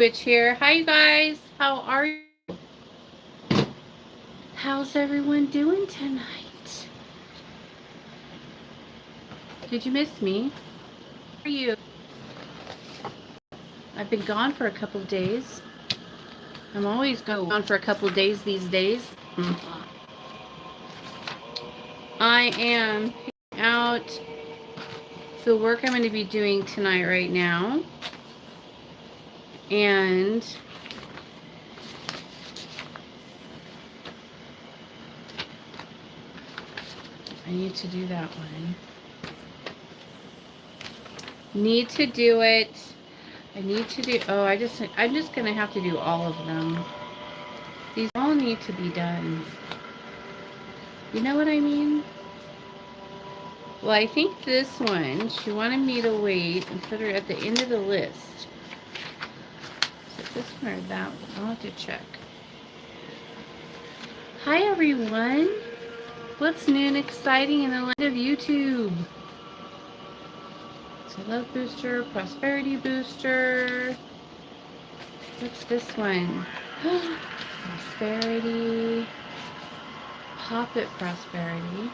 Switch here. Hi, you guys. How are you? How's everyone doing tonight? Did you miss me? How are you? I've been gone for a couple of days. I'm always gone for a couple of days these days. I am picking out the work I'm going to be doing tonight right now. And I need to do that one. Need to do it. I need to do, I'm just going to have to do all of them. These all need to be done. You know what I mean? Well, I think this one, she wanted me to wait and put her at the end of the list. Is it this one or that one? I'll have to check. Hi, everyone. What's new and exciting in the land of YouTube? So love booster, prosperity booster. What's this one? Prosperity. Pop it, prosperity.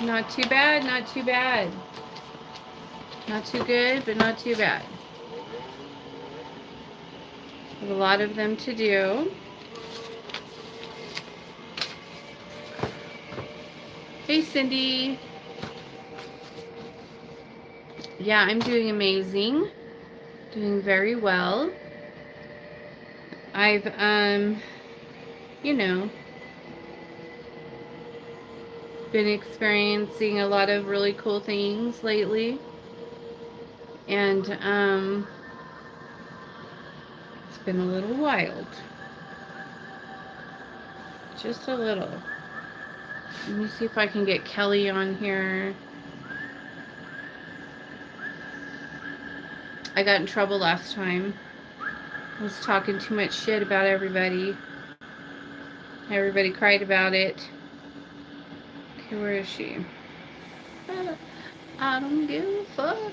Not too bad, not too bad. Not too good, but not too bad. Have a lot of them to do. Hey, Cindy. Yeah, I'm doing amazing. Doing very well. I've, you know, been experiencing a lot of really cool things lately. And, it's been a little wild. Just a little. Let me see if I can get Kelly on here. I got in trouble last time. I was talking too much shit about everybody. Everybody cried about it. Okay, where is she? I don't give a fuck.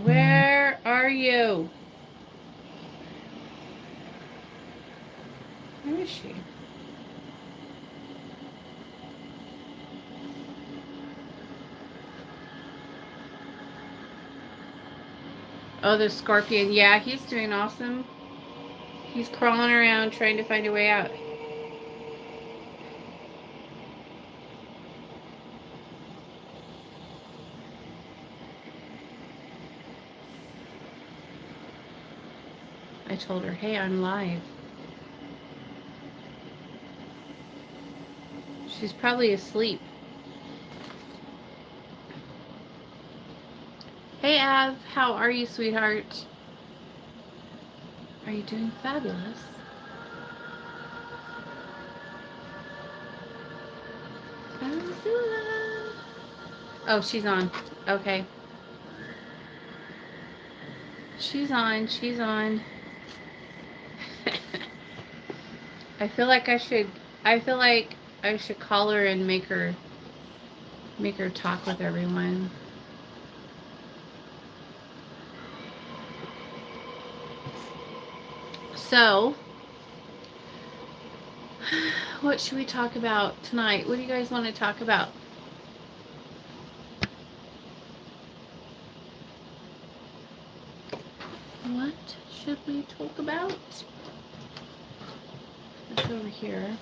Where are you? Where is she? Oh, the scorpion. Yeah, he's doing awesome. He's crawling around trying to find a way out. I told her, hey, I'm live. She's probably asleep. Hey, Av, how are you, sweetheart? Are you doing fabulous? Oh, she's on. Okay. She's on. She's on. I feel like I should call her and make her talk with everyone. So, what should we talk about tonight? What do you guys want to talk about? What should we talk about? It's over here.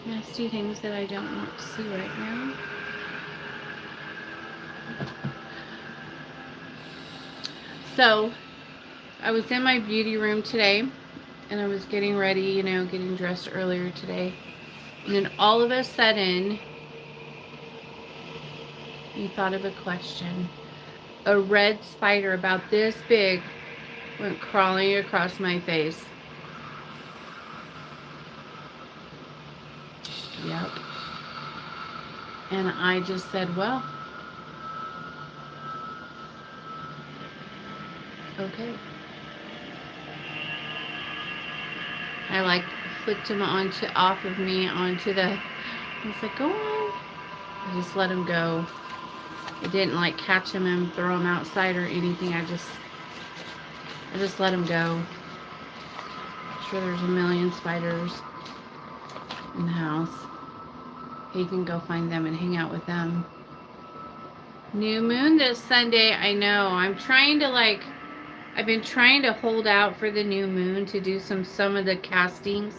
Nasty things that I don't want to see right now. So, I was in my beauty room today, and I was getting ready, you know, getting dressed earlier today. And then all of a sudden, you thought of a question. A red spider about this big went crawling across my face. Yep. And I just said, well, okay. I like flicked him off of me onto the He's like, go on. I just let him go. I didn't like catch him and throw him outside or anything. I just let him go. I'm sure there's a million spiders in the house. He can go find them and hang out with them. New moon this Sunday. I know. I'm trying to like, I've been trying to hold out for the new moon to do some of the castings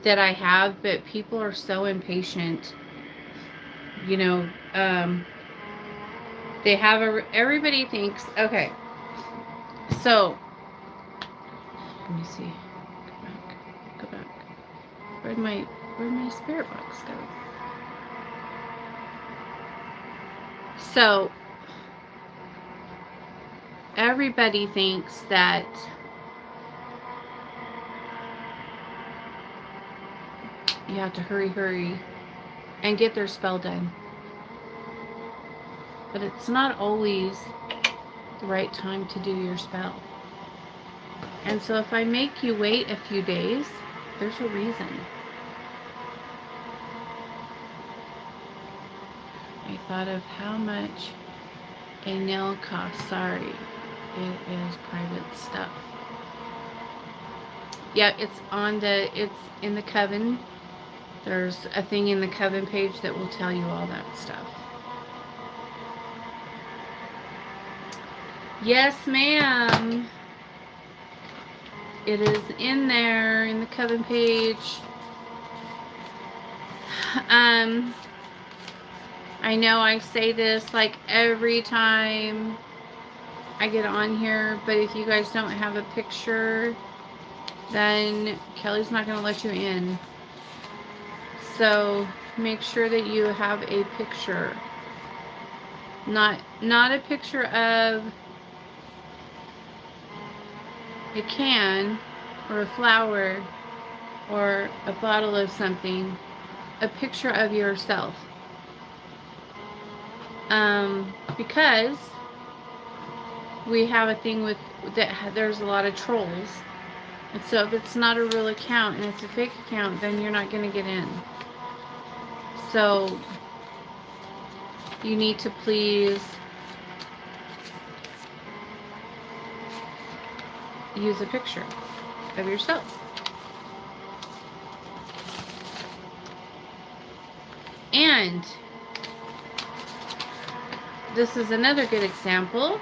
that I have, but people are so impatient. You know, they have everybody thinks, okay, so let me see. Go back. Where'd my spirit box go? So everybody thinks that you have to hurry and get their spell done. But it's not always the right time to do your spell. And so if I make you wait a few days, there's a reason. I thought of how much a nail costs. Sorry, it is private stuff. Yeah, it's in the Coven. There's a thing in the Coven page that will tell you all that stuff. Yes, ma'am. It is in there in the Coven page. I know I say this like every time I get on here, but if you guys don't have a picture, then Kelly's not going to let you in. So make sure that you have a picture. Not a picture of a can or a flower or a bottle of something. A picture of yourself. Because we have a thing with that, there's a lot of trolls, and so if it's not a real account and it's a fake account, then you're not going to get in. So you need to please use a picture of yourself. And this is another good example.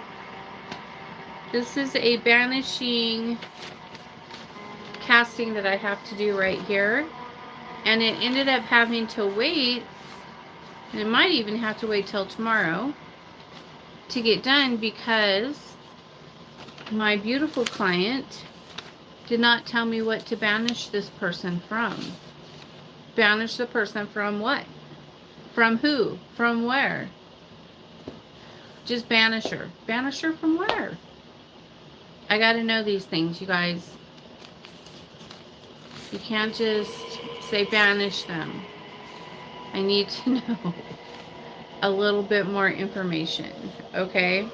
This is a banishing casting that I have to do right here. And it ended up having to wait, and it might even have to wait till tomorrow to get done because my beautiful client did not tell me what to banish this person from. Banish the person from what? From who? From where? Just banish her. Banish her from where? I gotta know these things, you guys. You can't just say banish them. I need to know a little bit more information, okay?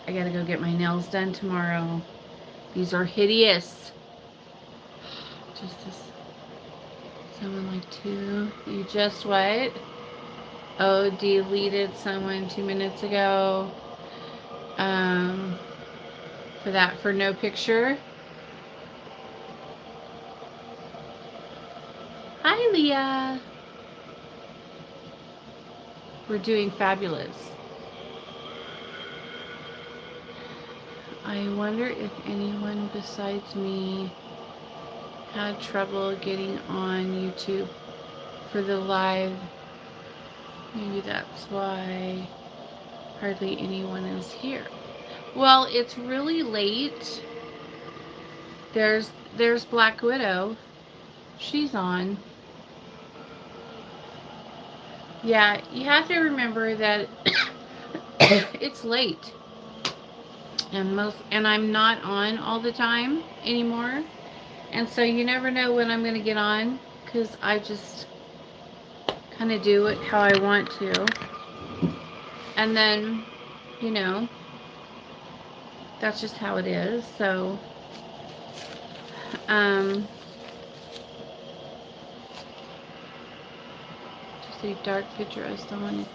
I gotta go get my nails done tomorrow. These are hideous. Just this. Someone like two. You just what? Oh, deleted someone 2 minutes ago. For no picture. Hi, Leah. We're doing fabulous. I wonder if anyone besides me had trouble getting on YouTube for the live. Maybe that's why hardly anyone is here. Well, it's really late. There's Black Widow. She's on. Yeah, you have to remember that it's late. And I'm not on all the time anymore. And so you never know when I'm going to get on, because I just kind of do it how I want to. And then, you know, that's just how it is. So Just a dark picture of someone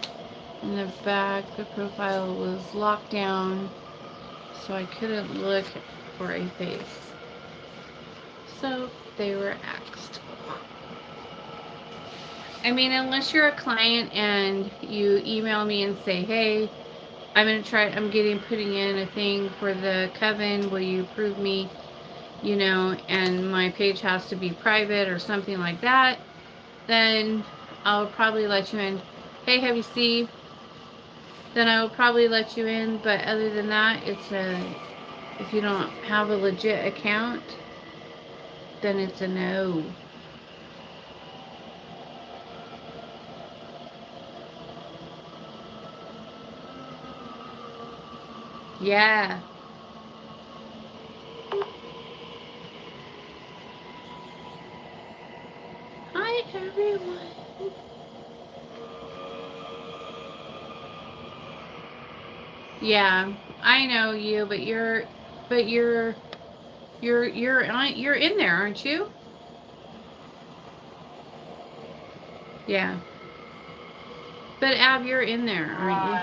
in the back. The profile was locked down, so I couldn't look for a face. So they were axed. I mean, unless you're a client and you email me and say, hey, I'm putting in a thing for the coven, will you approve me? You know, and my page has to be private or something like that, then I'll probably let you in. Hey, Heavy C, then I will probably let you in, but other than that, if you don't have a legit account, then it's a no. Yeah. Hi, everyone. Yeah, I know you, but you're in there, aren't you? Yeah. But Ab, you're in there, aren't you?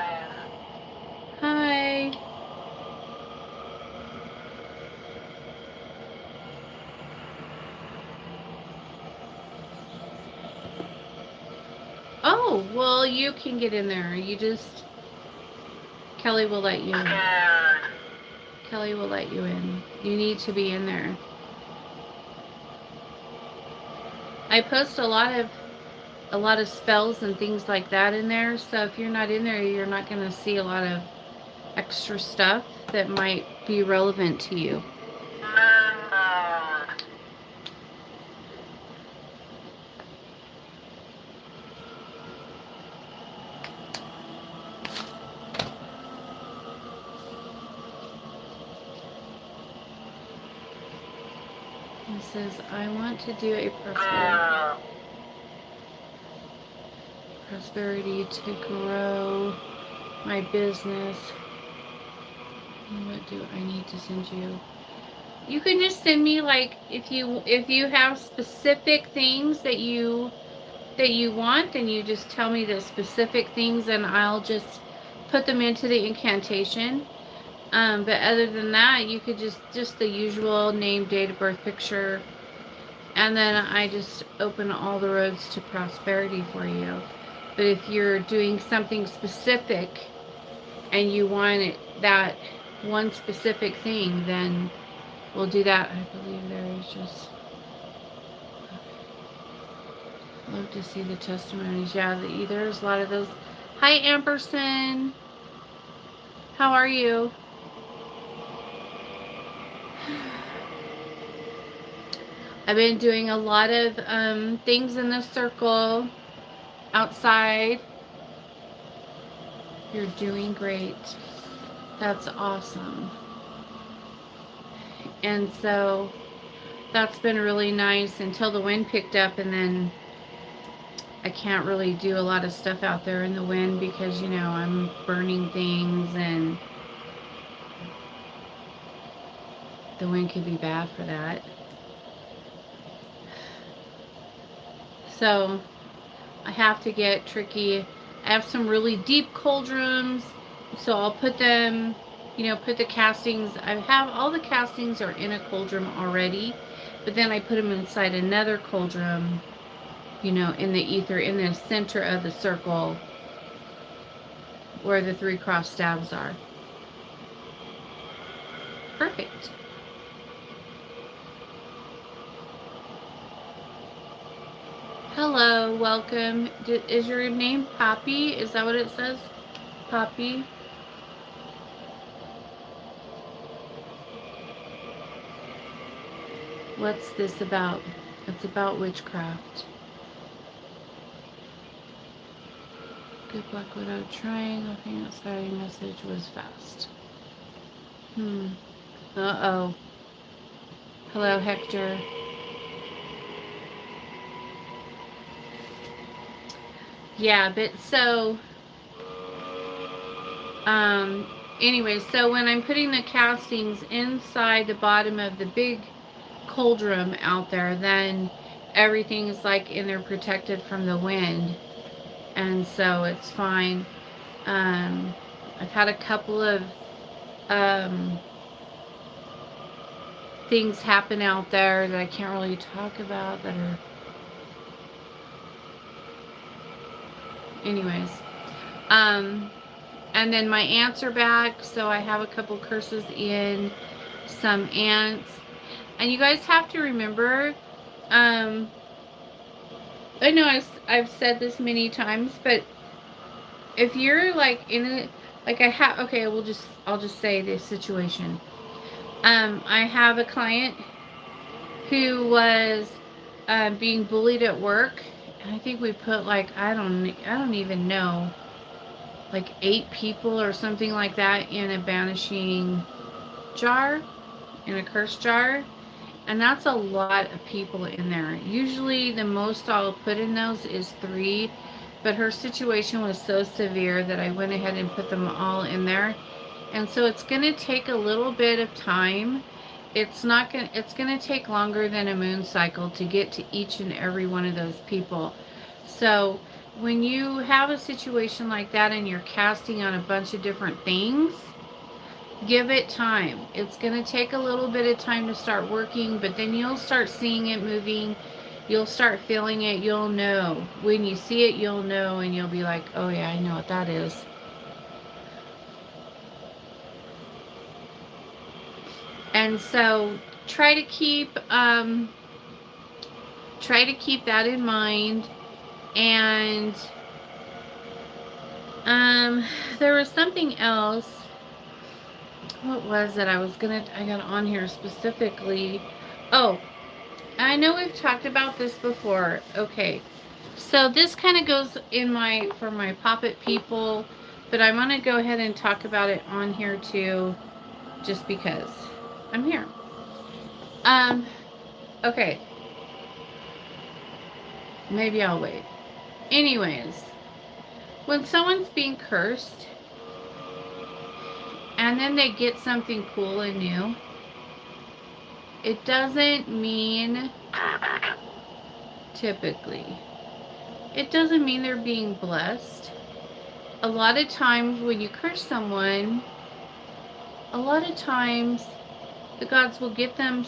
Hi. Oh, well, you can get in there. Kelly will let you in. Kelly will let you in. You need to be in there. I post a lot of spells and things like that in there, so if you're not in there, you're not going to see a lot of extra stuff that might be relevant to you. It says, I want to do a prosperity to grow my business. What do I need to send you? You can just send me, like, if you have specific things that you want, then you just tell me the specific things and I'll just put them into the incantation. But other than that, you could just the usual name, date of birth, picture, and then I just open all the roads to prosperity for you. But if you're doing something specific and you want that one specific thing, then we'll do that. I believe there is just... Love to see the testimonies. Yeah, there's a lot of those. Hi, Amberson. How are you? I've been doing a lot of things in the circle outside. You're doing great. That's awesome. And so that's been really nice until the wind picked up, and then I can't really do a lot of stuff out there in the wind because, you know, I'm burning things and the wind could be bad for that. So I have to get tricky. I have some really deep cauldrons, so I'll put them, you know, put the castings. I have all the castings are in a cauldron already, but then I put them inside another cauldron, you know, in the ether, in the center of the circle where the 3 cross stabs are. Perfect. Hello, welcome. Is your name Poppy? Is that what it says? Poppy? What's this about? It's about witchcraft. Good luck without trying. I think that starting message was fast. Uh-oh. Hello, Hector. Yeah, but so... anyway, so when I'm putting the castings inside the bottom of the big cauldron out there, then everything's like in there protected from the wind, and so it's fine. I've had a couple of um, things happen out there that I can't really talk about that are, anyways. Um, and then my ants are back, so I have a couple curses in, some ants. And you guys have to remember, I know I've said this many times, but if you're like in a, like I have, okay, I'll just say this situation. I have a client who was being bullied at work, and I think we put like, I don't even know, like 8 people or something like that in a banishing jar, in a curse jar. And that's a lot of people in there. Usually the most I'll put in those is 3, but her situation was so severe that I went ahead and put them all in there. And so it's going to take a little bit of time. It's going to take longer than a moon cycle to get to each and every one of those people. So when you have a situation like that and you're casting on a bunch of different things, give it time. It's going to take a little bit of time to start working, but then you'll start seeing it moving. You'll start feeling it. You'll know. When you see it, you'll know, and you'll be like, oh yeah, I know what that is. And so try to keep that in mind. And there was something else. What was it? I got on here specifically. Oh, I know we've talked about this before. Okay. So this kind of goes in for my poppet people, but I want to go ahead and talk about it on here too, just because I'm here. Okay. Maybe I'll wait. Anyways, when someone's being cursed and then they get something cool and new, it doesn't mean, typically, it doesn't mean they're being blessed. A lot of times when you curse someone, a lot of times the gods will give them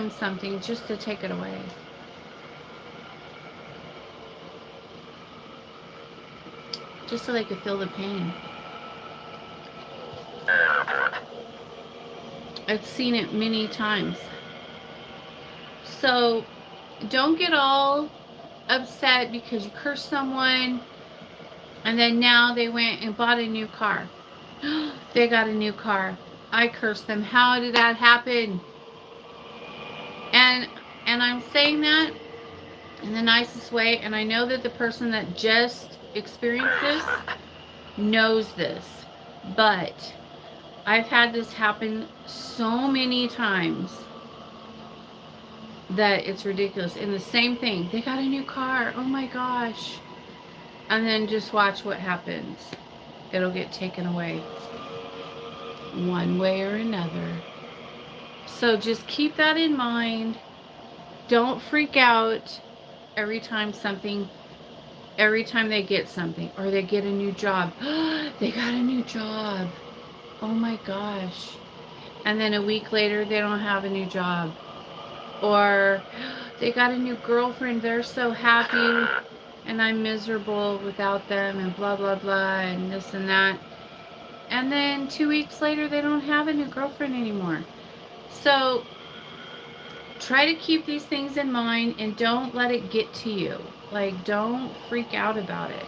something just to take it away. Just so they could feel the pain. I've seen it many times. So don't get all upset because you cursed someone and then now they went and bought a new car. They got a new car. I cursed them. How did that happen? And I'm saying that in the nicest way, and I know that the person that just experienced this knows this, but I've had this happen so many times that it's ridiculous. And the same thing, they got a new car, oh my gosh, and then just watch what happens. It'll get taken away one way or another. So just keep that in mind. Don't freak out every time they get something or they get a new job. They got a new job. Oh my gosh. And then a week later they don't have a new job. Or they got a new girlfriend. They're so happy and I'm miserable without them and blah blah blah and this and that. And then 2 weeks later they don't have a new girlfriend anymore. So try to keep these things in mind and don't let it get to you. Like, don't freak out about it.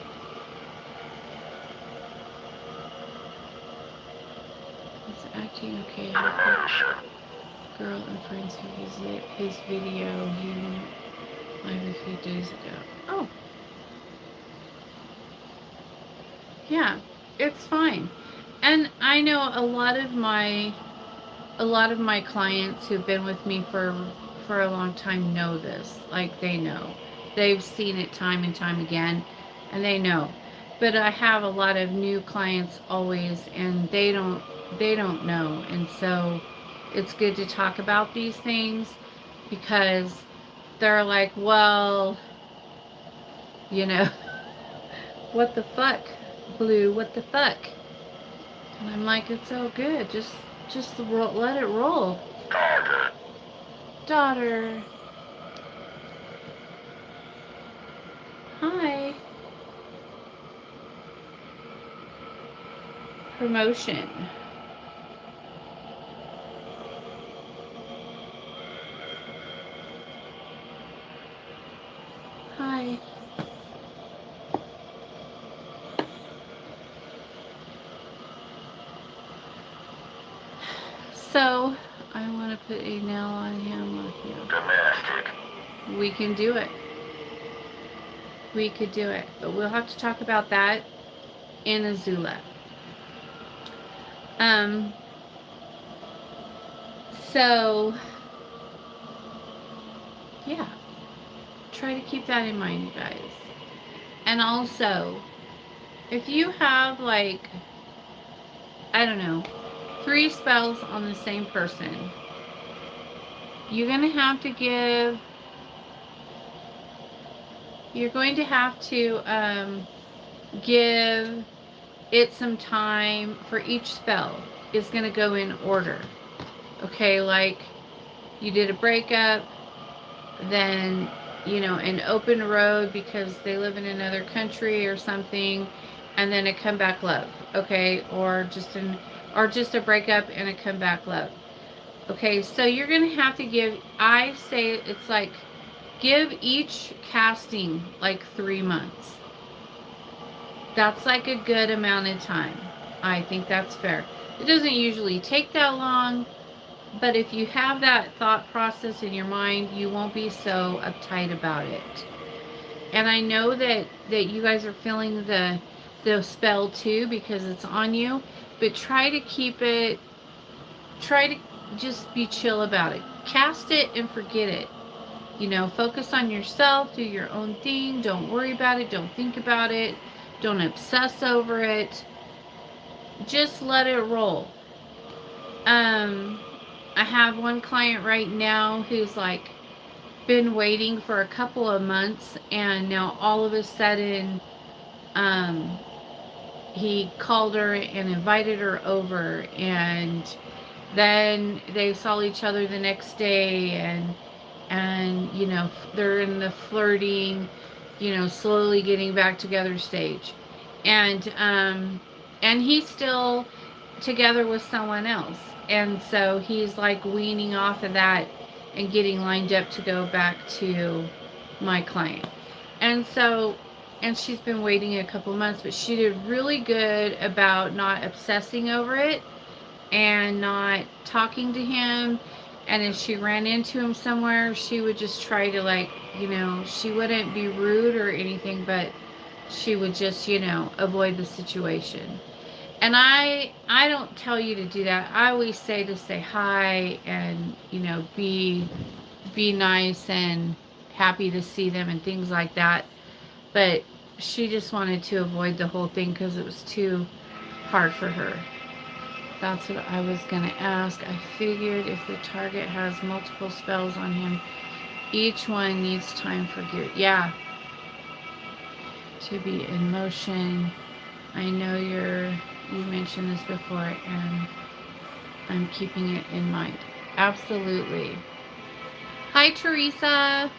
It's acting okay. Girl and friends who visit his video he went live a few days ago. Oh. Yeah, it's fine. And I know a lot of my clients who've been with me for a long time know this. Like, they know. They've seen it time and time again, and they know. But I have a lot of new clients always, and they don't know. And so it's good to talk about these things. because they're like, well, you know, what the fuck, Blue, what the fuck? And I'm like, it's all good. Just let it roll. Daughter. Hi. Promotion. Hi. So, I want to put a nail on him. Domestic. We can do it. We could do it. But we'll have to talk about that in Azula. So, yeah. Try to keep that in mind, you guys. And also, if you have, like, I don't know, 3 spells on the same person, you're going to have to give, give it some time for each spell. It's going to go in order. Okay, like, you did a breakup, then, you know, an open road because they live in another country or something, and then a comeback love, okay, or just a breakup and a comeback love. Okay, so you're gonna have to give, I say it's like, give each casting like 3 months. That's like a good amount of time. I think that's fair. It doesn't usually take that long, but if you have that thought process in your mind, you won't be so uptight about it. And I know that you guys are feeling the spell too because it's on you, but try to just be chill about it. Cast it and forget it. You know, focus on yourself, do your own thing, don't worry about it, don't think about it, don't obsess over it. Just let it roll. I have one client right now who's like been waiting for a couple of months, and now all of a sudden he called her and invited her over, and then they saw each other the next day, and you know, they're in the flirting, you know, slowly getting back together stage, and he's still together with someone else, and so he's like weaning off of that and getting lined up to go back to my client. And so, and she's been waiting a couple months, but she did really good about not obsessing over it and not talking to him. And if she ran into him somewhere, she would just try to, like, you know, she wouldn't be rude or anything, but she would just, you know, avoid the situation. And I don't tell you to do that. I always say to say hi and, you know, be nice and happy to see them and things like that. But she just wanted to avoid the whole thing because it was too hard for her. That's what I was going to ask. I figured if the target has multiple spells on him, each one needs time for gear. Yeah. To be in motion. I know you mentioned this before, and I'm keeping it in mind. Absolutely. Hi, Teresa.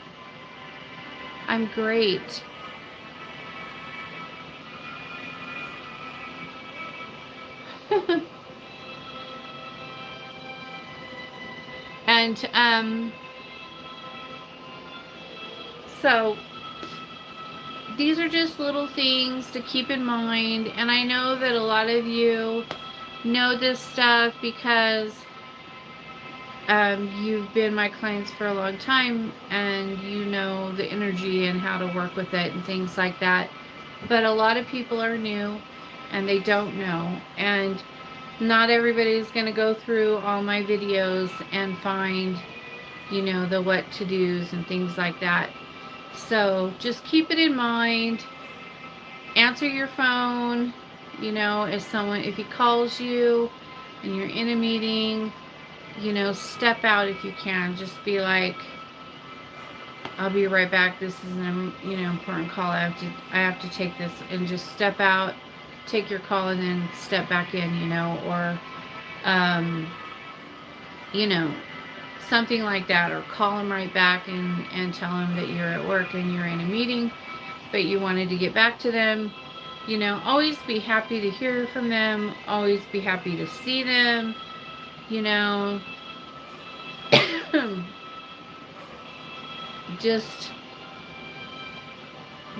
I'm great. And so these are just little things to keep in mind, and I know that a lot of you know this stuff because you've been my clients for a long time, and you know the energy and how to work with it and things like that. But a lot of people are new and they don't know, and not everybody's going to go through all my videos and find, you know, the what to do's and things like that. So just keep it in mind. Answer your phone, you know, if he calls you and you're in a meeting, you know, step out if you can. Just be like, I'll be right back. This is an important call. I have to take this, and just step out, take your call, and then step back in, or you know, something like that, or call them right back and tell them that you're at work and you're in a meeting, but you wanted to get back to them. Always be happy to hear from them. Always be happy to see them. Just,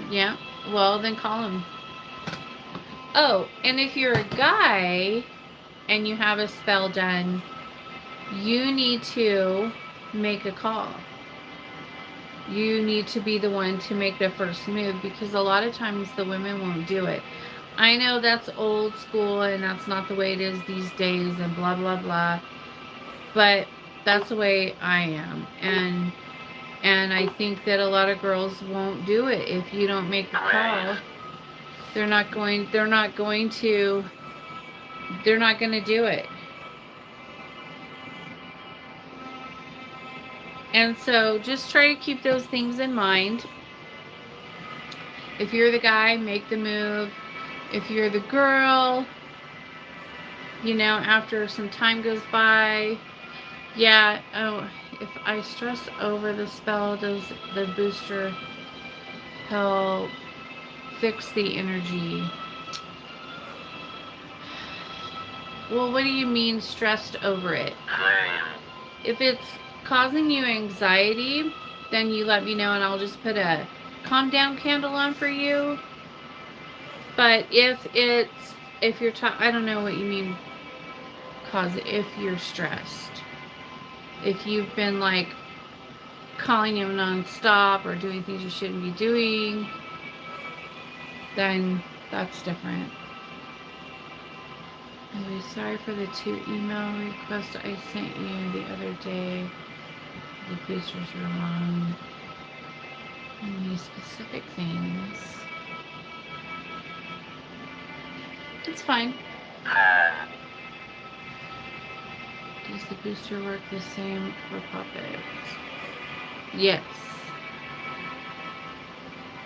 yeah, well, then call them. Oh, and if you're a guy and you have a spell done, you need to make a call. You need to be the one to make the first move, because a lot of times the women won't do it. I know that's old school and that's not the way it is these days and blah, blah, blah. But that's the way I am. And I think that a lot of girls won't do it if you don't make a call. They're not going to do it. And so just try to keep those things in mind. If you're the guy, make the move. If you're the girl, after some time goes by, yeah, oh, if I stress over the spell, does the booster help fix the energy? Well, what do you mean stressed over it? If it's causing you anxiety, then you let me know and I'll just put a calm down candle on for you. But if you're I don't know what you mean, if you're stressed, if you've been like calling him non-stop or doing things you shouldn't be doing, then that's different. Anyway, sorry for the 2 email requests I sent you the other day. The boosters were wrong. Any specific things? It's fine. Does the booster work the same for puppets? Yes.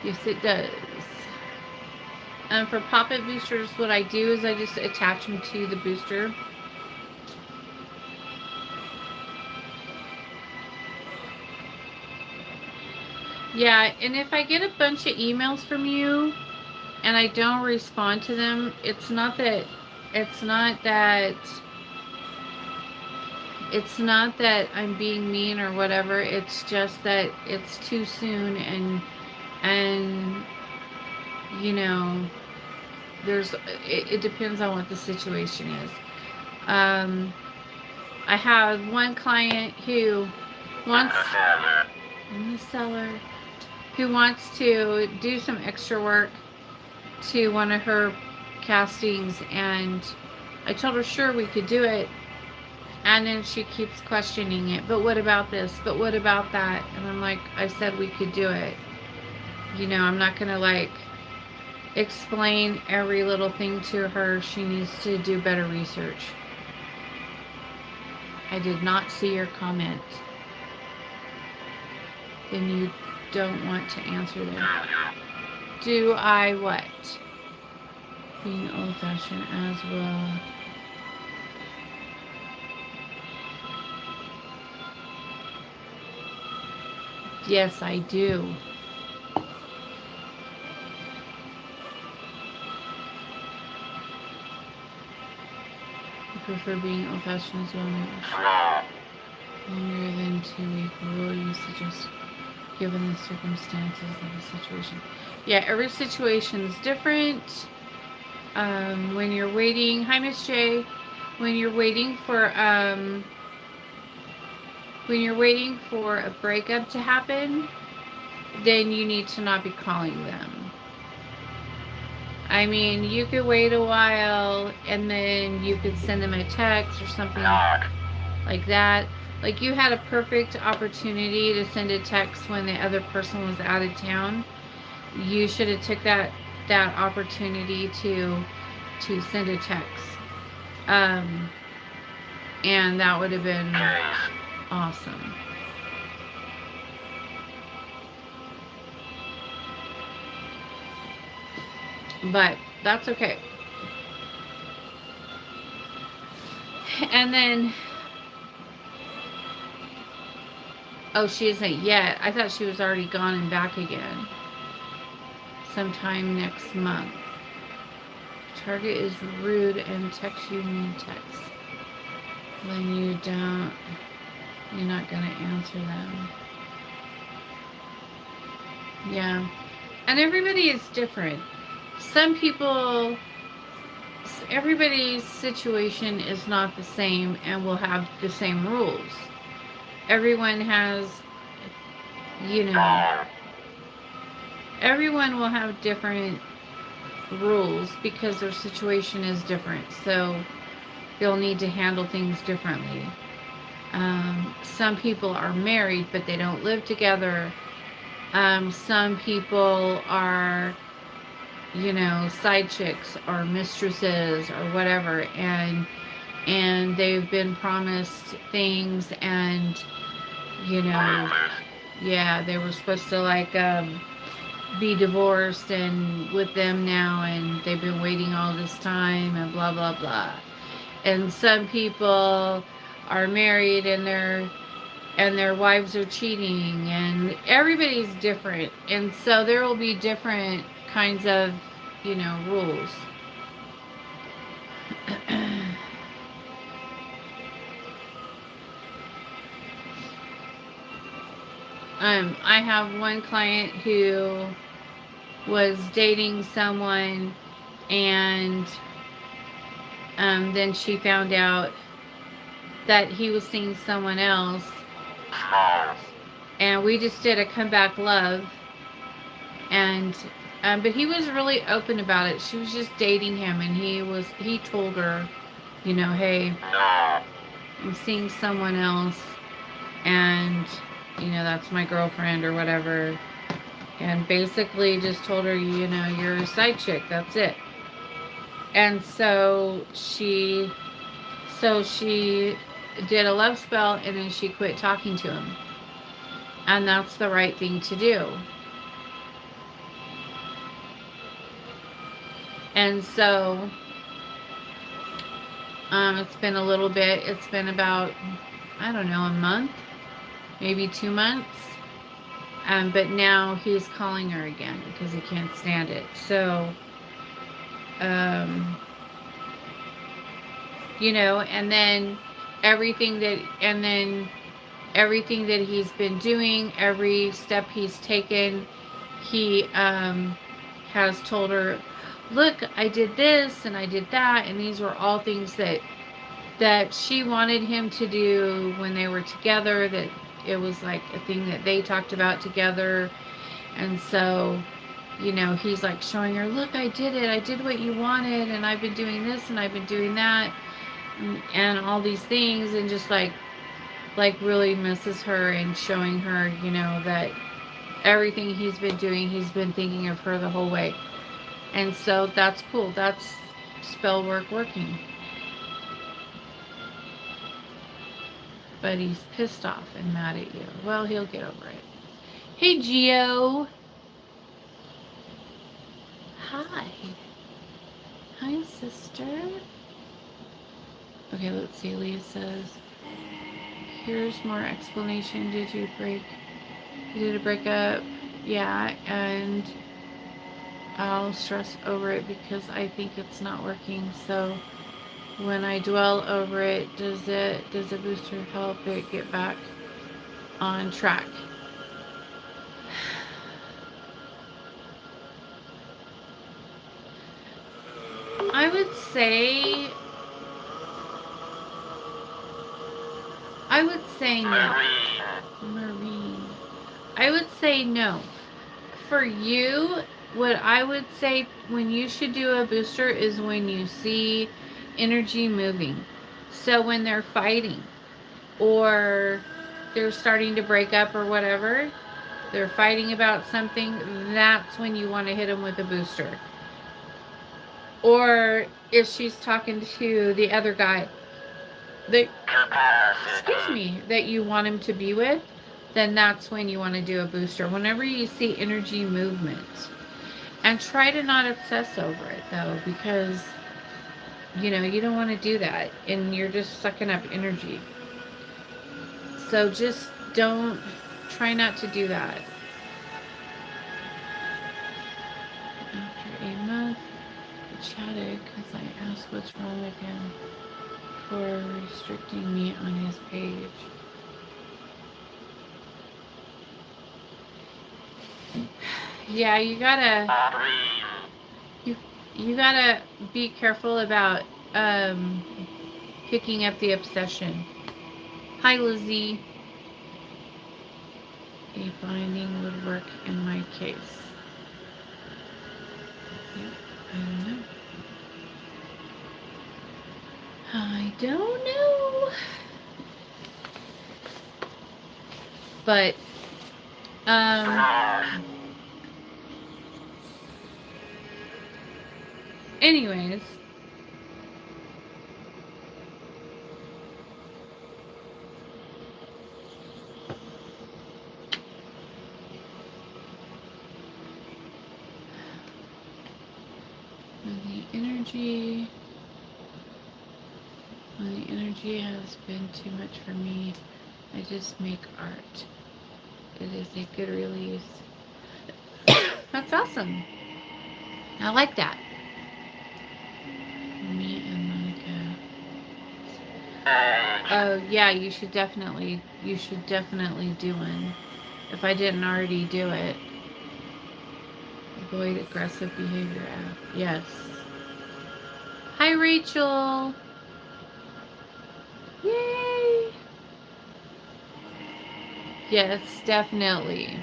Yes, it does. For poppet boosters, what I do is I just attach them to the booster. Yeah, and if I get a bunch of emails from you and I don't respond to them, it's not that I'm being mean or whatever. It's just that it's too soon, and it depends on what the situation is. I have one client who wants in the cellar who wants to do some extra work to one of her castings, and I told her sure we could do it, and then she keeps questioning it. But what about this? But what about that? And I'm like, I said we could do it. I'm not gonna explain every little thing to her. She needs to do better research. I did not see your comment. Then you don't want to answer them. Do I what? Being old-fashioned as well. Yes, I do. I prefer being old-fashioned as well. Longer than 2 week rule, you suggest, given the circumstances of the situation. Yeah, every situation is different. When you're waiting, hi Miss J, when you're waiting for a breakup to happen, then you need to not be calling them. I mean, you could wait a while and then you could send them a text or something like that. Like, you had a perfect opportunity to send a text when the other person was out of town. You should have took that opportunity to send a text. And that would have been awesome. But that's okay. And then, oh, she isn't yet. I thought she was already gone and back again. Sometime next month. Target is rude and texts you mean text. When you don't, you're not going to answer them. Yeah. And everybody is different. Some people, everybody's situation is not the same and will have the same rules. Everyone has, you know, everyone will have different rules because their situation is different. So they'll need to handle things differently. Some people are married, but they don't live together. Some people are, you know, side chicks or mistresses or whatever, and they've been promised things, and you know, yeah, they were supposed to like be divorced and with them now, and they've been waiting all this time and blah blah blah. And some people are married and their wives are cheating, and everybody's different, and so there will be different kinds of, you know, rules. I have one client who was dating someone, and then she found out that he was seeing someone else, and we just did a comeback love, and but he was really open about it. She was just dating him, and he told her, you know, hey, I'm seeing someone else, and you know, that's my girlfriend or whatever, and basically just told her, you know, you're a side chick, that's it. And so she did a love spell, and then she quit talking to him, and that's the right thing to do. And so it's been a little bit, it's been about, I don't know, a month, maybe 2 months. But now he's calling her again because he can't stand it. So, you know, and then everything that he's been doing, every step he's taken, he has told her, look, I did this and I did that, and these were all things that she wanted him to do when they were together, that it was like a thing that they talked about together. And so, you know, he's like showing her, look, I did it, I did what you wanted, and I've been doing this and I've been doing that, and all these things, and just like really misses her, and showing her, you know, that everything he's been doing, he's been thinking of her the whole way. And so that's cool. That's spell work working. But he's pissed off and mad at you. Well, he'll get over it. Hey, Geo. Hi. Hi, sister. Okay, let's see. Leah says, here's more explanation. Did you did a breakup? Yeah, and I'll stress over it because I think it's not working. So when I dwell over it, does a booster help it get back on track? I would say no. Marine. I would say no. For you, what I would say when you should do a booster is when you see energy moving. So when they're fighting, or they're starting to break up, or whatever, they're fighting about something, that's when you want to hit them with a booster. Or if she's talking to the other guy that you want him to be with, then that's when you want to do a booster. Whenever you see energy movement. And try to not obsess over it, though, because, you don't want to do that. And you're just sucking up energy. So just try not to do that. After a month, we chatted because I asked what's wrong with him for restricting me on his page. Yeah, you gotta be careful about picking up the obsession. Hi, Lizzie. A binding would work in my case. Yeah, I don't know. I don't know. But, anyways. When the energy has been too much for me, I just make art. It is a good release. That's awesome. I like that. Me and Monica. Oh yeah, you should definitely do one. If I didn't already do it. Avoid aggressive behavior. Yes. Hi, Rachel. Yay. Yes, definitely.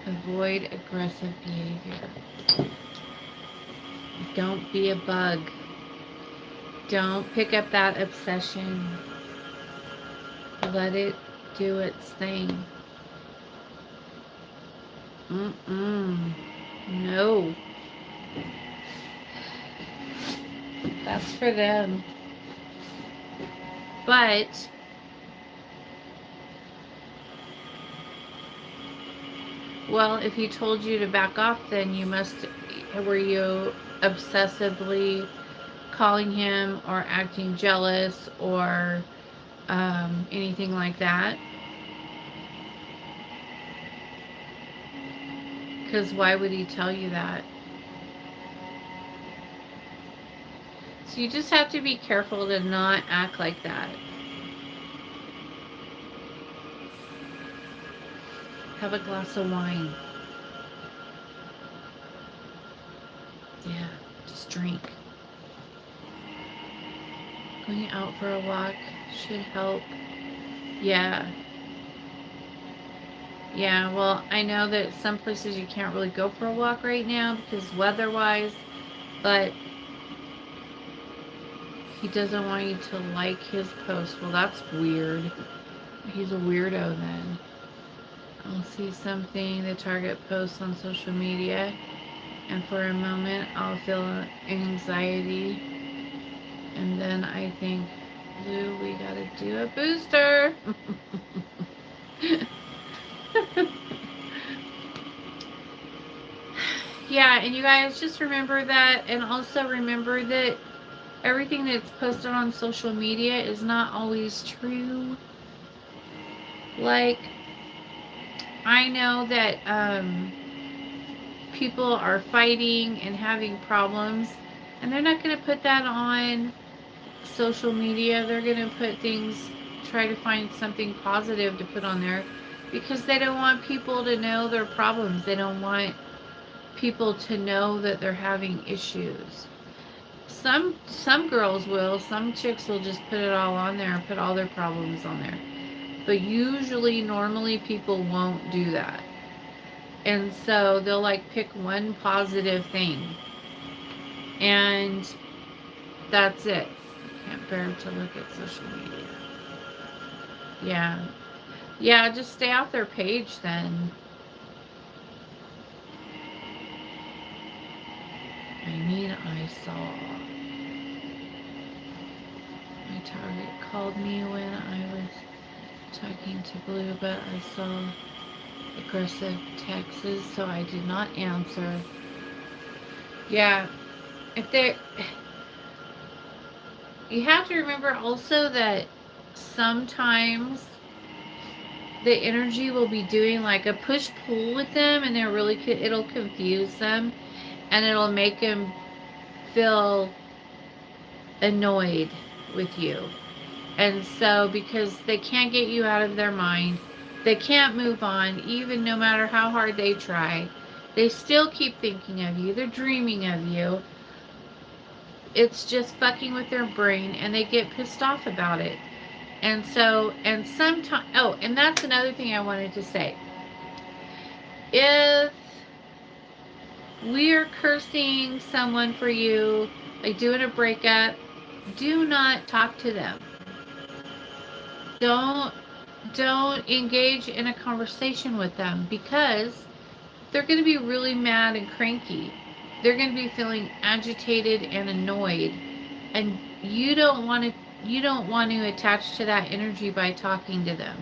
Avoid aggressive behavior. Don't be a bug. Don't pick up that obsession. Let it do its thing. No. That's for them. But well, if he told you to back off, then were you obsessively calling him or acting jealous or anything like that? Because why would he tell you that? So you just have to be careful to not act like that. Have a glass of wine. Yeah, just drink. Going out for a walk should help. Yeah. Yeah, well, I know that some places you can't really go for a walk right now because weather-wise, but he doesn't want you to like his post. Well, that's weird. He's a weirdo then. I'll see something the target posts on social media, and for a moment I'll feel anxiety, and then I think, Lou, we gotta do a booster. Yeah, and you guys just remember that, and also remember that everything that's posted on social media is not always true. Like, I know that people are fighting and having problems, and they're not going to put that on social media. They're going to try to find something positive to put on there because they don't want people to know their problems. They don't want people to know that they're having issues. Some girls will, some chicks will just put it all on there and put all their problems on there. But usually, normally, people won't do that. And so they'll like pick one positive thing. And that's it. Can't bear to look at social media. Yeah. Yeah, just stay off their page then. I saw. My target called me when I was talking to Blue, but I saw aggressive texts, so I did not answer. Yeah, if they, you have to remember also that sometimes the energy will be doing like a push-pull with them, and it'll confuse them, and it'll make them feel annoyed with you. And so, because they can't get you out of their mind, they can't move on, even no matter how hard they try. They still keep thinking of you. They're dreaming of you. It's just fucking with their brain, and they get pissed off about it. And so, and sometimes, oh, and that's another thing I wanted to say. If we are cursing someone for you, like doing a breakup, do not talk to them. Don't engage in a conversation with them, because they're going to be really mad and cranky. They're going to be feeling agitated and annoyed, and you don't want to attach to that energy by talking to them.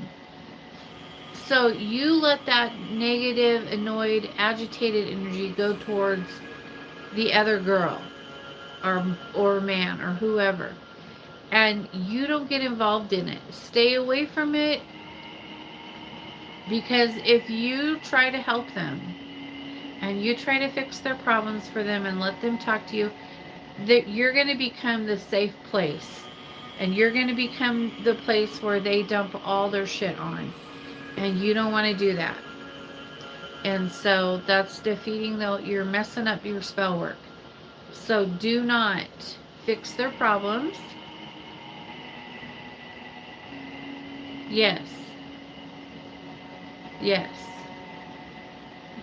So you let that negative, annoyed, agitated energy go towards the other girl or man or whoever, and you don't get involved in it. Stay away from it, because if you try to help them and you try to fix their problems for them and let them talk to you, that you're going to become the safe place, and you're going to become the place where they dump all their shit on, and you don't want to do that. And so that's defeating you're messing up your spell work. So do not fix their problems. Yes. Yes.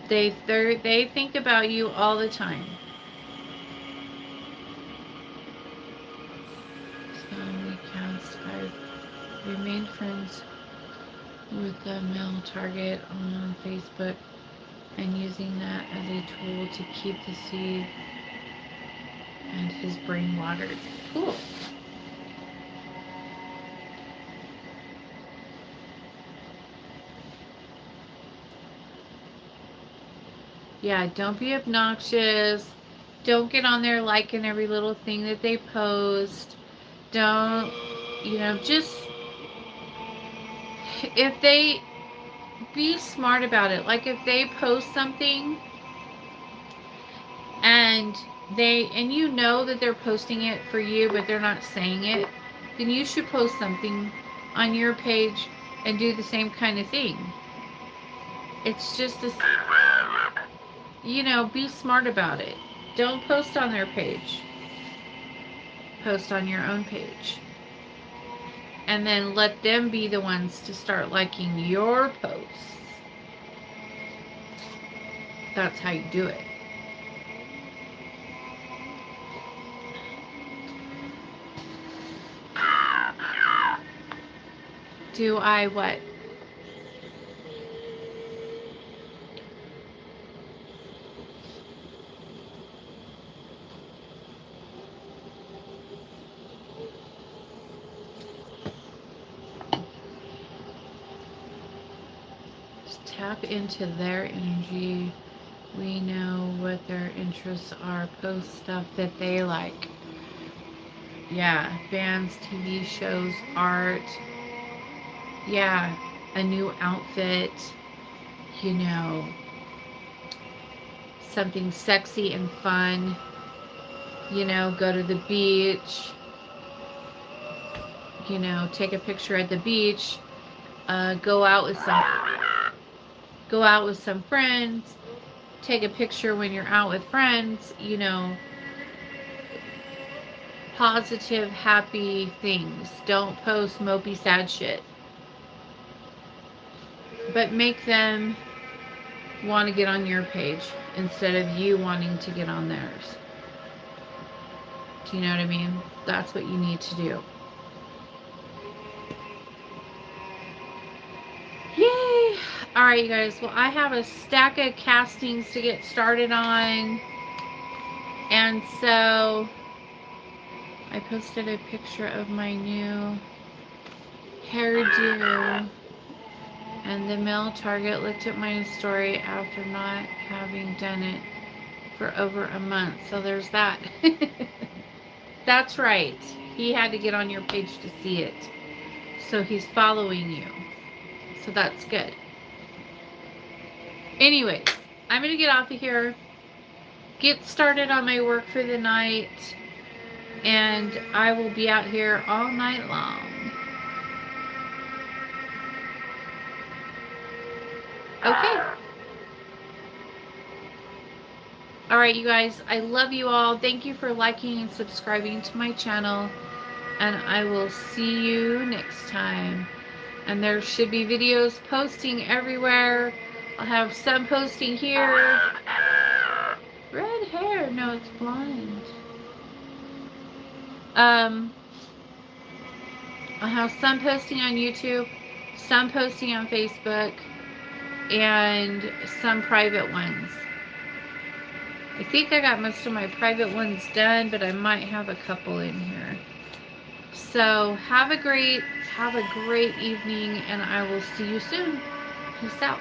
They think about you all the time. So we cast 5. Remained friends with the male target on Facebook, and using that as a tool to keep the seed and his brain watered. Cool. Yeah, don't be obnoxious. Don't get on there liking every little thing that they post. Don't, just, if they, be smart about it. Like if they post something and you know that they're posting it for you, but they're not saying it, then you should post something on your page and do the same kind of thing. It's just this, be smart about it. Don't post on their page. Post on your own page. And then let them be the ones to start liking your posts. That's how you do it. Do I what? Just tap into their energy. We know what their interests are. Post stuff that they like. Yeah, bands, TV shows, art. Yeah, a new outfit. Something sexy and fun. Go to the beach. Take a picture at the beach. Go out with some friends. Take a picture when you're out with friends. Positive, happy things. Don't post mopey, sad shit. But make them want to get on your page instead of you wanting to get on theirs. Do you know what I mean? That's what you need to do. Yay! Alright, you guys. Well, I have a stack of castings to get started on. And so I posted a picture of my new hairdo. And the male target looked at my story after not having done it for over a month. So there's that. That's right. He had to get on your page to see it. So he's following you. So that's good. Anyways, I'm going to get off of here. Get started on my work for the night. And I will be out here all night long. Okay. Alright, you guys. I love you all. Thank you for liking and subscribing to my channel. And I will see you next time. And there should be videos posting everywhere. I'll have some posting here. Red hair. No, it's blonde. I'll have some posting on YouTube, some posting on Facebook, and some private ones. I think I got most of my private ones done, but I might have a couple in here. So have a great evening, and I will see you soon. Peace out.